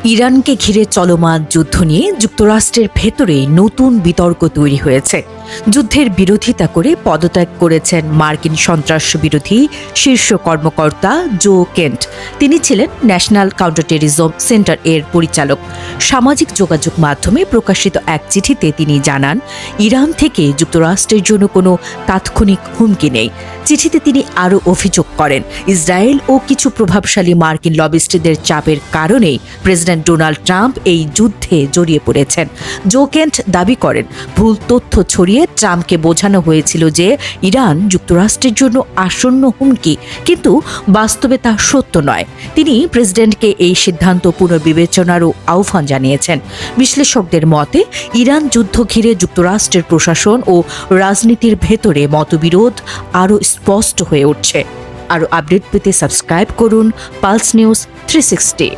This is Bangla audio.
ইরানকে ঘিরে চলমান যুদ্ধ নিয়ে যুক্তরাষ্ট্রের ভেতরে নতুন বিতর্ক তৈরি হয়েছে। যুদ্ধের বিরোধিতা করে পদত্যাগ করেছেন মার্কিন সন্ত্রাস বিরোধী শীর্ষ কর্মকর্তা জো কেন্ট। তিনি ছিলেন ন্যাশনাল কাউন্টার টেররিজম সেন্টার এর পরিচালক। সামাজিক যোগাযোগ মাধ্যমে প্রকাশিত এক চিঠিতে তিনি জানান, ইরান থেকে যুক্তরাষ্ট্রের জন্য কোনো তাৎক্ষণিক হুমকি নেই। চিঠিতে তিনি আরও অভিযোগ করেন, ইসরায়েল ও কিছু প্রভাবশালী মার্কিন লবিস্টদের চাপের কারণেই প্রেসিডেন্ট ডোনাল্ড ট্রাম্প এই যুদ্ধে জড়িয়ে পড়েছেন। জো কেন্ট দাবি করেন, ভুল তথ্য ছড়িয়ে ট্রাম্পকে বোঝানো হয়েছিল যে ইরান যুক্তরাষ্ট্রের জন্য আসন্ন হুমকি, কিন্তু বাস্তবে তা সত্য নয়। তিনি প্রেসিডেন্টকে এই সিদ্ধান্ত পুনর্বিবেচনারও আহ্বান জানিয়েছেন। বিশ্লেষকদের মতে, ইরান যুদ্ধ ঘিরে যুক্তরাষ্ট্রের প্রশাসন ও রাজনীতির ভেতরে মতবিরোধ আরও স্পষ্ট হয়ে উঠছে। আরও আপডেট পেতে সাবস্ক্রাইব করুন পালস নিউজ 360।